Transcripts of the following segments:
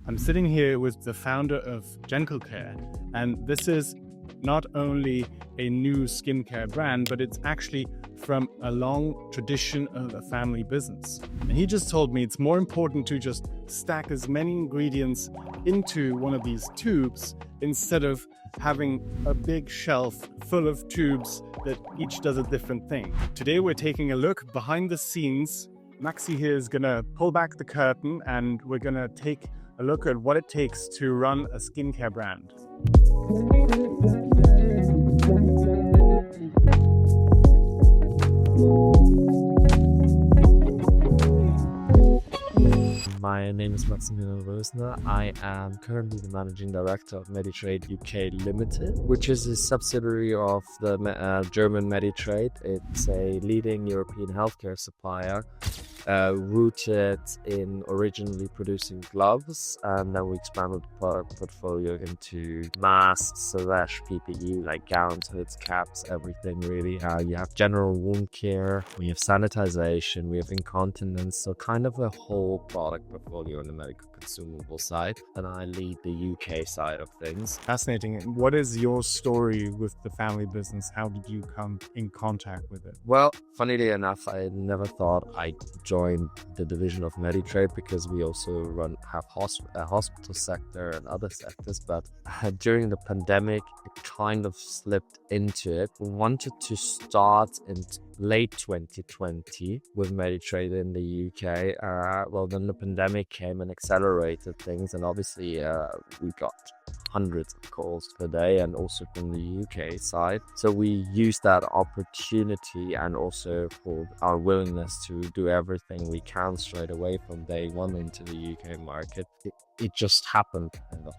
I'm sitting here with the founder of GentleCare, and this is not only a new skincare brand, but it's actually from a long tradition of a family business. And he just told me it's more important to just stack as many ingredients into one of these tubes instead of having a big shelf full of tubes that each does a different thing. Today we're taking a look behind the scenes. Maxi here is gonna pull back the curtain and we're gonna take a look at what it takes to run a skincare brand. My name is Maximilian Rösner. I am currently the Managing Director of Meditrade UK Limited, which is a subsidiary of the German Meditrade. It's a leading European healthcare supplier, rooted in originally producing gloves, and then we expanded the product portfolio into masks / PPE, like gowns, hoods, caps, everything really. You have general wound care, we have sanitization, we have incontinence, so kind of a whole product portfolio on the medical consumable side, and I lead the UK side of things. Fascinating. What is your story with the family business? How did you come in contact with it? Well, funnily enough, I never thought I'd join the division of Meditrade because we also have a hospital sector and other sectors, but during the pandemic it kind of slipped into it. We wanted to start in late 2020 with Meditrade in the UK. Well, then the pandemic came and accelerated things, and obviously we got hundreds of calls per day, and also from the UK side. So we used that opportunity, and also for our willingness to do everything we can straight away from day one into the UK market. It just happened.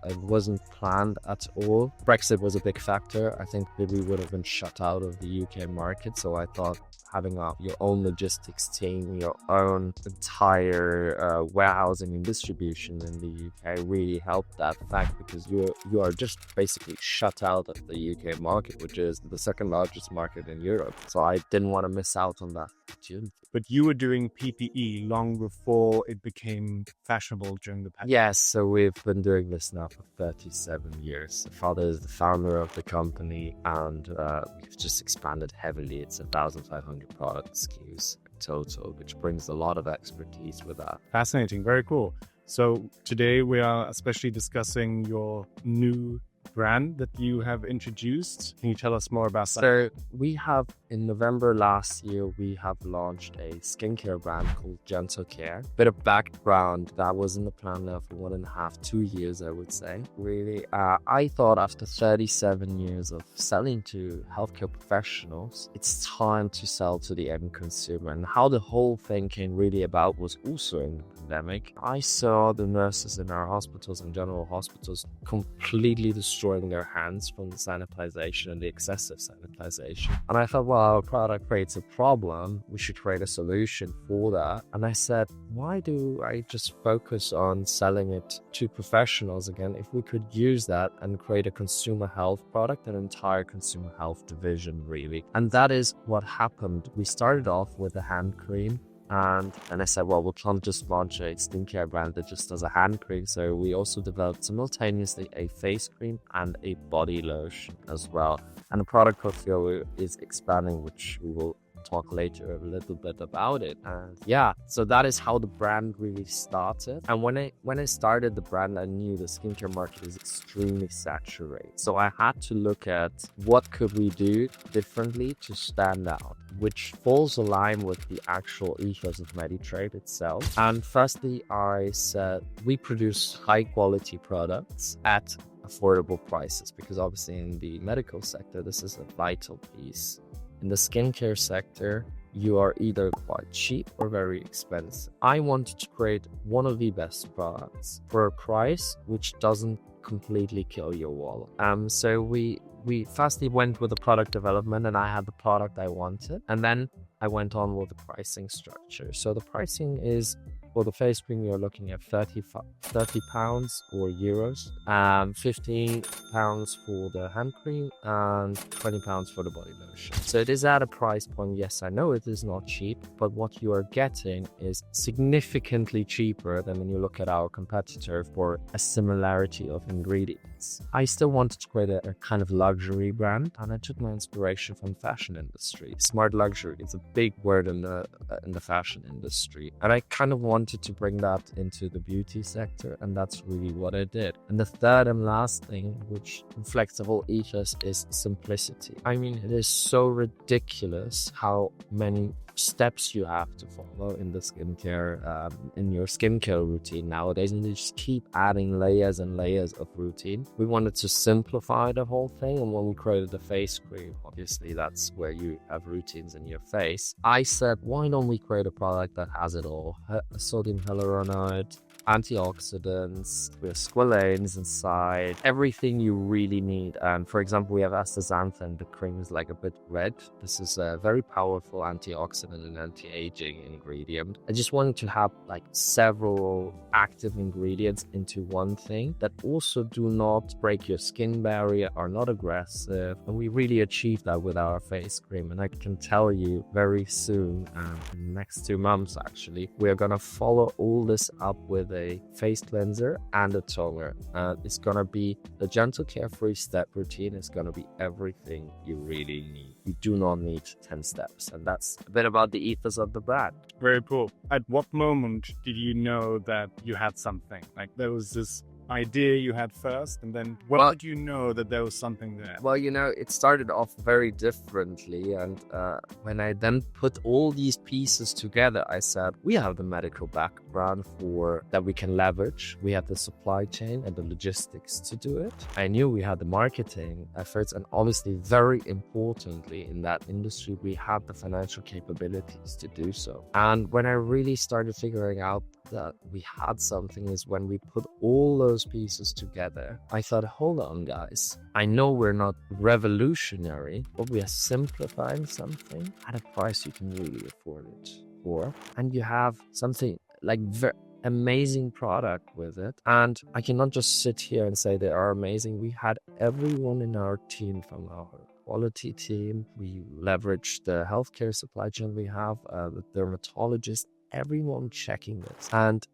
It wasn't planned at all. Brexit was a big factor. I think that we would have been shut out of the UK market. So I thought having your own logistics team, your own entire warehousing and distribution in the UK really helped that fact, because you are just basically shut out of the UK market, which is the second largest market in Europe. So I didn't want to miss out on that opportunity. But you were doing PPE long before it became fashionable during the pandemic. Yes, so we've been doing this now for 37 years. My father is the founder of the company, and we've just expanded heavily. It's 1,500 product SKUs total, which brings a lot of expertise with that. Fascinating, very cool. So today we are especially discussing your new brand that you have introduced. Can you tell us more about that? So we have, in November last year, we have launched a skincare brand called GentleCare. Bit of background, that was in the plan now for 1.5, 2 years, I would say. Really, I thought after 37 years of selling to healthcare professionals, it's time to sell to the end consumer. And how the whole thing came really about was also in the pandemic. I saw the nurses in our hospitals and general hospitals completely destroying their hands from the sanitization and the excessive sanitization. And I thought, well, our product creates a problem. We should create a solution for that. And I said, why do I just focus on selling it to professionals again if we could use that and create a consumer health product, an entire consumer health division, really? And that is what happened. We started off with a hand cream. And I said, well, we can't just launch a skincare brand that just does a hand cream. So we also developed simultaneously a face cream and a body lotion as well. And the product portfolio is expanding, which we will talk later a little bit about it. And yeah, so that is how the brand really started. And when I started the brand, I knew the skincare market is extremely saturated. So I had to look at what could we do differently to stand out, which falls aligned with the actual ethos of Meditrade itself. And firstly, I said we produce high quality products at affordable prices, because obviously in the medical sector, this is a vital piece. In the skincare sector, you are either quite cheap or very expensive. I wanted to create one of the best products for a price which doesn't completely kill your wallet. So we firstly went with the product development, and I had the product I wanted, and then I went on with the pricing structure. So the pricing is For the face cream, you're looking at 30 pounds or euros, 15 pounds for the hand cream, and 20 pounds for the body lotion. So it is at a price point. Yes, I know it is not cheap, but what you are getting is significantly cheaper than when you look at our competitor for a similarity of ingredients. I still wanted to create a kind of luxury brand, and I took my inspiration from the fashion industry. Smart luxury is a big word in the fashion industry, and I kind of wanted to bring that into the beauty sector, and that's really what I did. And the third and last thing, which reflects the whole ethos, is simplicity. I mean, it is so ridiculous how many steps you have to follow in the skincare, in your skincare routine nowadays, and you just keep adding layers and layers of routine. We wanted to simplify the whole thing, and when we created the face cream, obviously that's where you have routines in your face. I said, why don't we create a product that has it all? Sodium hyaluronide, antioxidants, with squalanes inside, everything you really need. And for example, we have astaxanthin. The cream is like a bit red. This is a very powerful antioxidant and anti-aging ingredient. I just wanted to have like several active ingredients into one thing that also do not break your skin barrier, are not aggressive, and we really achieved that with our face cream. And I can tell you very soon, in the next 2 months actually, we're gonna follow all this up with a face cleanser and a toner. It's gonna be the GentleCare 3-step routine. Is gonna be everything you really need. You do not need 10 steps, and that's a bit about the ethos of the brand. Very cool. At what moment did you know that you had something? Like there was this idea you had first, and then when did you know that there was something there? Well, you know, it started off very differently, and when I then put all these pieces together, I said, we have the medical background for that we can leverage. We have the supply chain and the logistics to do it. I knew we had the marketing efforts, and obviously, very importantly, in that industry, we had the financial capabilities to do so. And when I really started figuring out that we had something is when we put all those pieces together. I thought, hold on guys, I know we're not revolutionary, but we are simplifying something at a price you can really afford it for, and you have something like very amazing product with it. And I cannot just sit here and say they are amazing. We had everyone in our team, from our quality team, we leveraged the healthcare supply chain we have, the dermatologist, everyone checking this, and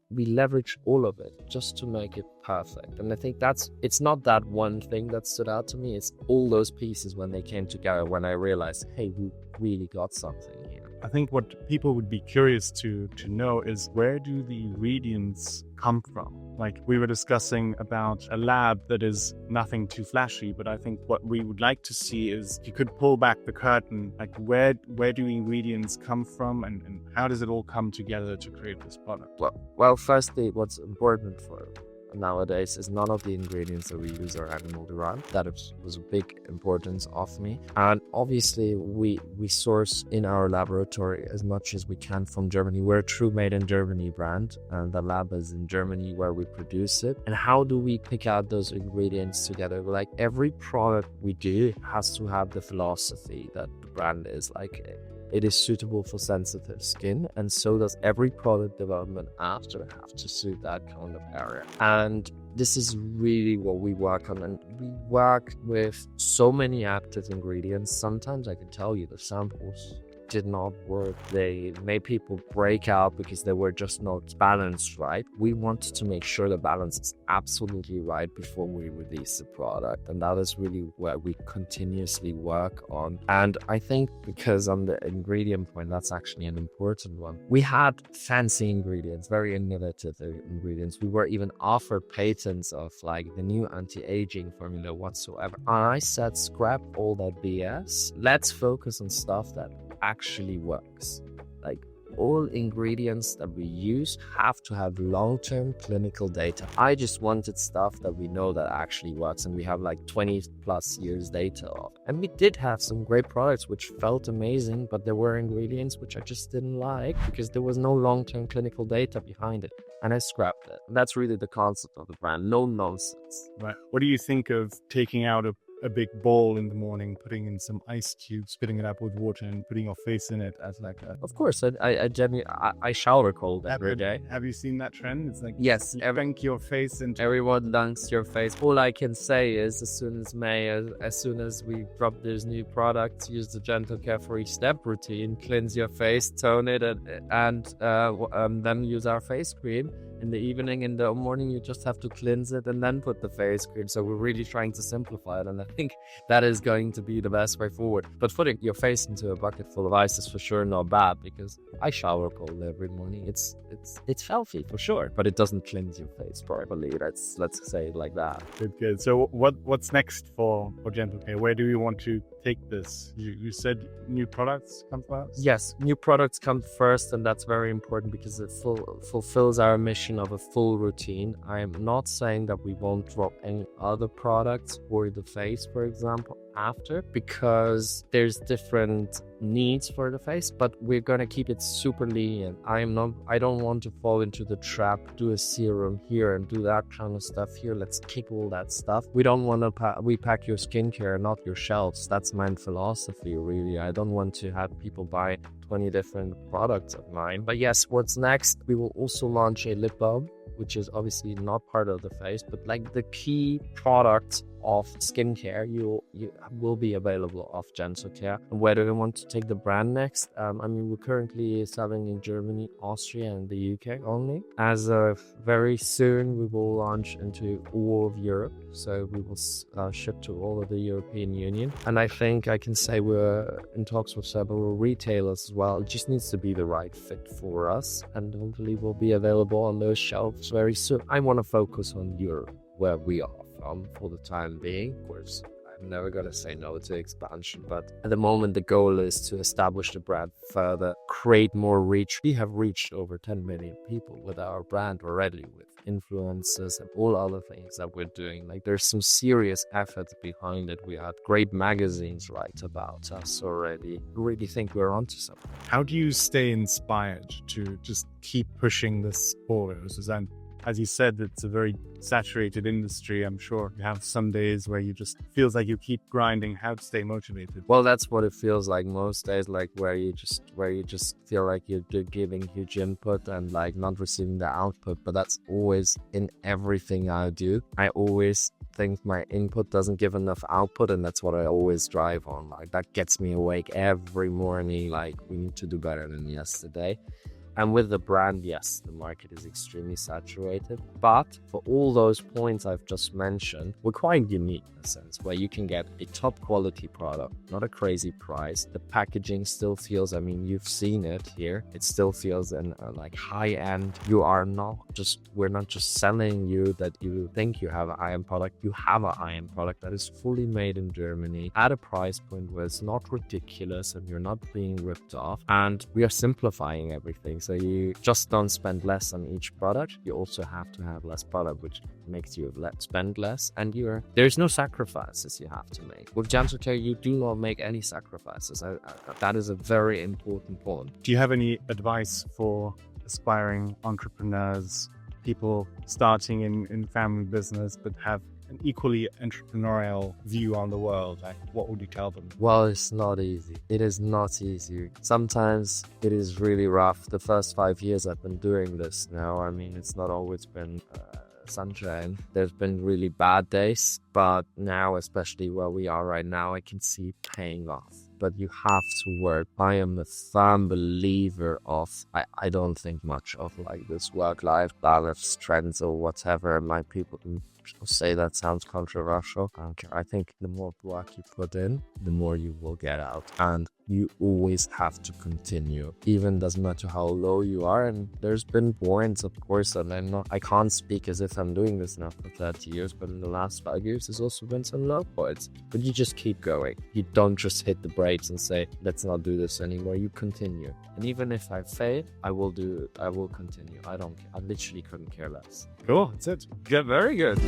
we leverage all of it just to make it perfect. And I think it's not that one thing that stood out to me, it's all those pieces when they came together, when I realized, hey, we really got something here. I think what people would be curious to know is, where do the ingredients come from? Like we were discussing about a lab that is nothing too flashy, but I think what we would like to see is, if you could pull back the curtain, like where do ingredients come from, and how does it all come together to create this product? Well, firstly, what's important for nowadays is none of the ingredients that we use are animal derived. That was a big importance of me. And obviously we source in our laboratory as much as we can from Germany. We're a true made in Germany brand, and the lab is in Germany where we produce it. And how do we pick out those ingredients together? Like every product we do has to have the philosophy that the brand is like, it is suitable for sensitive skin, and so does every product development after have to suit that kind of area. And this is really what we work on, and we work with so many active ingredients. Sometimes I can tell you the samples did not work. They made people break out because they were just not balanced right. We wanted to make sure the balance is absolutely right before we release the product, and that is really where we continuously work on. And I think because on the ingredient point, that's actually an important one. We had fancy ingredients, very innovative ingredients. We were even offered patents of like the new anti-aging formula whatsoever. And I said, scrap all that BS. Let's focus on stuff that actually works. Like all ingredients that we use have to have long-term clinical data. I just wanted stuff that we know that actually works, and we have like 20 plus years data of. And we did have some great products which felt amazing, but there were ingredients which I just didn't like because there was no long-term clinical data behind it, and I scrapped it. And that's really the concept of the brand, no nonsense. Right. What do you think of taking out a a big bowl in the morning, putting in some ice cubes, filling it up with water, and putting your face in it as like a... Of course, I shower cold every day. Have you seen that trend? It's like, yes, you dunk your face into... Everyone dunks your face. All I can say is, as soon as we drop these new products, use the GentleCare 3-step routine, cleanse your face, tone it, and then use our face cream. In the evening, in the morning, you just have to cleanse it and then put the face cream. So we're really trying to simplify it, and I think that is going to be the best way forward. But putting your face into a bucket full of ice is for sure not bad, because I shower cold every morning. It's healthy for sure, but it doesn't cleanse your face properly. Let's say it like that. Good. So what's next for GentleCare? Where do we want to take this? You said new products come first? Yes, new products come first, and that's very important because it fulfills our mission of a full routine. I am not saying that we won't drop any other products for the face, for example, after, because there's different needs for the face, but we're gonna keep it super lean. I don't want to fall into the trap, do a serum here and do that kind of stuff here. Let's kick all that stuff. We don't want to repack your skincare, not your shelves. That's my philosophy, really. I don't want to have people buy 20 different products of mine. But yes, what's next? We will also launch a lip balm, which is obviously not part of the face, but like the key product of skincare, you will be available off GentleCare. And where do we want to take the brand next? We're currently selling in Germany, Austria, and the UK only. As of very soon, we will launch into all of Europe. So we will ship to all of the European Union. And I think I can say we're in talks with several retailers as well. It just needs to be the right fit for us. And hopefully we'll be available on those shelves very soon. I want to focus on Europe, where we are from for the time being. Of course, I'm never going to say no to expansion, but at the moment the goal is to establish the brand further, create more reach. We have reached over 10 million people with our brand already, with influencers and all other things that we're doing. Like, there's some serious efforts behind it. We had great magazines write about us already. I really think we're onto something. How do you stay inspired to just keep pushing this forward, Suzanne? As you said, it's a very saturated industry. I'm sure you have some days where you just feels like you keep grinding. How to stay motivated? Well, that's what it feels like most days, like where you just feel like you're giving huge input and like not receiving the output. But that's always in everything I do. I always think my input doesn't give enough output, and that's what I always drive on. Like, that gets me awake every morning. Like, we need to do better than yesterday. And with the brand, yes, the market is extremely saturated. But for all those points I've just mentioned, we're quite unique in a sense, where you can get a top quality product, not a crazy price. The packaging still feels, you've seen it here. It still feels like high end. We're not just selling you that you think you have a high-end product. You have a high-end product that is fully made in Germany at a price point where it's not ridiculous and you're not being ripped off. And we are simplifying everything. So you just don't spend less on each product. You also have to have less product, which makes you spend less. And there's no sacrifices you have to make. With GentleCare, you do not make any sacrifices. That is a very important point. Do you have any advice for aspiring entrepreneurs, people starting in family business but have an equally entrepreneurial view on the world? Like, what would you tell them? Well, it's not easy. It is not easy. Sometimes it is really rough. The first 5 years I've been doing this now, it's not always been sunshine. There's been really bad days, but now, especially where we are right now, I can see paying off. But you have to work. I am a firm believer of, I don't think much of like this work-life balance trends or whatever. My people can say that sounds controversial. I don't care. I think the more work you put in, the more you will get out. And you always have to continue. Even doesn't matter how low you are. And there's been points, of course, and I can't speak as if I'm doing this now for 30 years, but in the last 5 years, there's also been some low points. But you just keep going. You don't just hit the brakes and say, let's not do this anymore. You continue. And even if I fail, I will continue. I don't care. I literally couldn't care less. Cool. That's it. Very good.